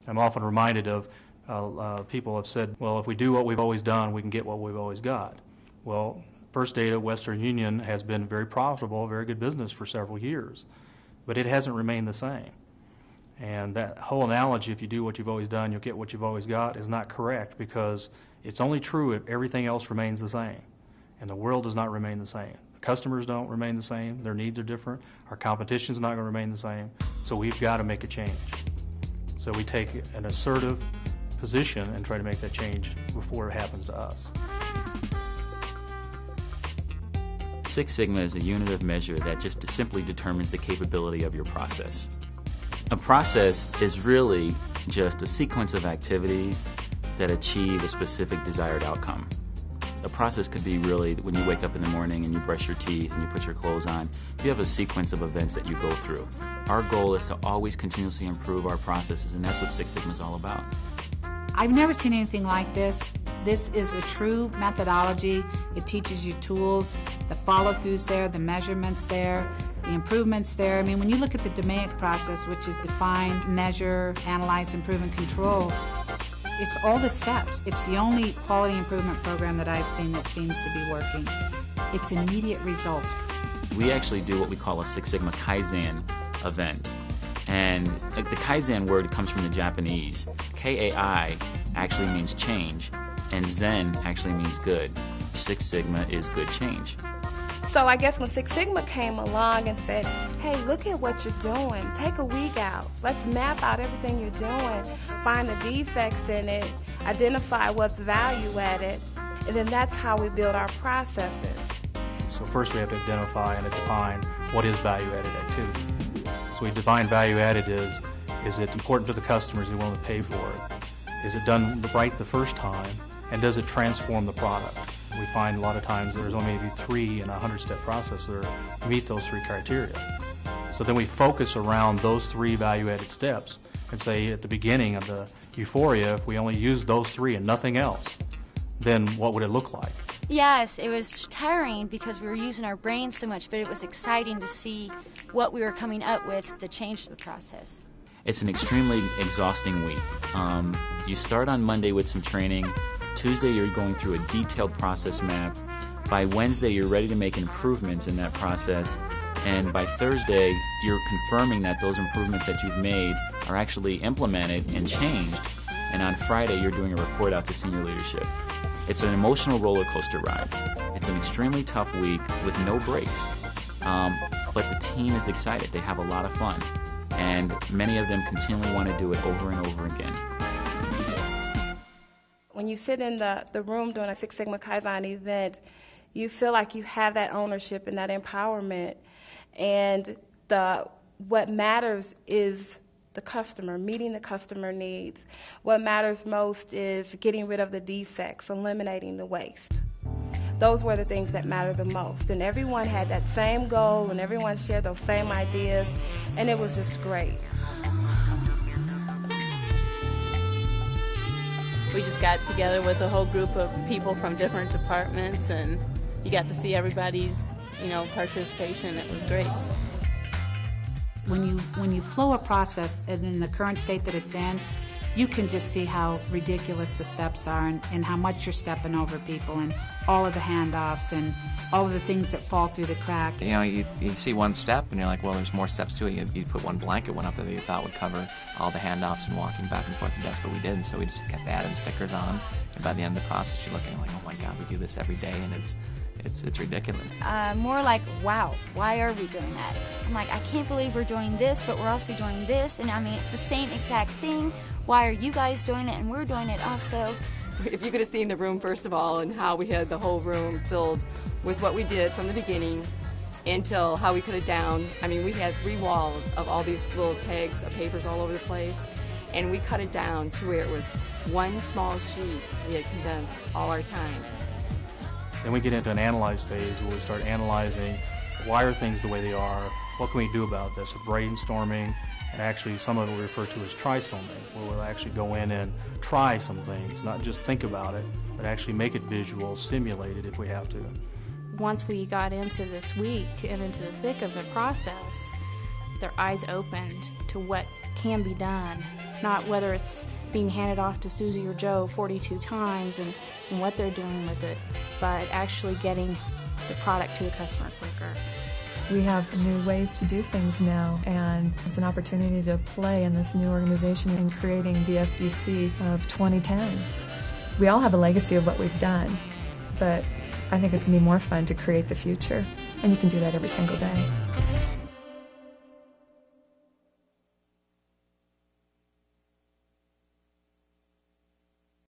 I'm often reminded of people have said, well, if we do what we've always done, we can get what we've always got. Well, First Data, Western Union has been very profitable, very good business for several years, but it hasn't remained the same. And that whole analogy, if you do what you've always done, you'll get what you've always got, is not correct, because it's only true if everything else remains the same. And the world does not remain the same. The customers don't remain the same. Their needs are different. Our competition is not going to remain the same. So we've got to make a change. So we take an assertive position and try to make that change before it happens to us. Six Sigma is a unit of measure that just simply determines the capability of your process. A process is really just a sequence of activities that achieve a specific desired outcome. A process could be really when you wake up in the morning and you brush your teeth and you put your clothes on. You have a sequence of events that you go through. Our goal is to always continuously improve our processes, and that's what Six Sigma is all about. I've never seen anything like this. This is a true methodology. It teaches you tools, the follow-throughs there, the measurements there, the improvements there. I mean, when you look at the DMAIC process, which is define, measure, analyze, improve, and control, it's all the steps. It's the only quality improvement program that I've seen that seems to be working. It's immediate results. We actually do what we call a Six Sigma Kaizen event. And the Kaizen word comes from the Japanese. K-A-I actually means change, and Zen actually means good. Six Sigma is good change. So I guess when Six Sigma came along and said, hey, look at what you're doing. Take a week out. Let's map out everything you're doing. Find the defects in it. Identify what's value added. And then that's how we build our processes. So first we have to identify and define what is value-added activity. So we define value-added is it important to the customers who want to pay for it? Is it done right the first time? And does it transform the product? We find a lot of times there's only maybe 3 in a 100-step process that meet those 3 criteria. So then we focus around those 3 value-added steps and say at the beginning of the euphoria, if we only use those 3 and nothing else, then what would it look like? Yes, it was tiring because we were using our brains so much, but it was exciting to see what we were coming up with to change the process. It's an extremely exhausting week. You start on Monday with some training. Tuesday you're going through a detailed process map. By Wednesday you're ready to make improvements in that process. And by Thursday you're confirming that those improvements that you've made are actually implemented and changed. And on Friday you're doing a report out to senior leadership. It's an emotional roller coaster ride. It's an extremely tough week with no breaks. But the team is excited. They have a lot of fun. And many of them continually want to do it over and over again. When you sit in the room during a Six Sigma Kaizen event, you feel like you have that ownership and that empowerment. And what matters is the customer, meeting the customer needs. What matters most is getting rid of the defects, eliminating the waste. Those were the things that matter the most. And everyone had that same goal, and everyone shared those same ideas, and it was just great. We just got together with a whole group of people from different departments, and you got to see everybody's, participation. It was great. When you flow a process and in the current state that it's in, you can just see how ridiculous the steps are and how much you're stepping over people and all of the handoffs and all of the things that fall through the crack. You see one step and you're like, well, there's more steps to it. You put one blanket one up there that you thought would cover all the handoffs and walking back and forth, and that's what we did. And so we just kept adding stickers on them. And by the end of the process, you're looking like, oh my God, we do this every day, and it's ridiculous. More like, wow, why are we doing that? I'm like, I can't believe we're doing this, but we're also doing this. And I mean, it's the same exact thing. Why are you guys doing it and we're doing it also? If you could have seen the room, first of all, and how we had the whole room filled with what we did from the beginning until how we cut it down. I mean, we had 3 walls of all these little tags of papers all over the place, and we cut it down to where it was one small sheet. We had condensed all our time. Then we get into an analyze phase where we start analyzing why are things the way they are, what can we do about this, with brainstorming, and actually some of it we refer to as tristorming, where we'll actually go in and try some things, not just think about it, but actually make it visual, simulate it if we have to. Once we got into this week and into the thick of the process, their eyes opened to what can be done, not whether it's being handed off to Susie or Joe 42 times and what they're doing with it, but actually getting the product to the customer quicker. We have new ways to do things now, and it's an opportunity to play in this new organization in creating the FDC of 2010. We all have a legacy of what we've done, but I think it's going to be more fun to create the future, and you can do that every single day.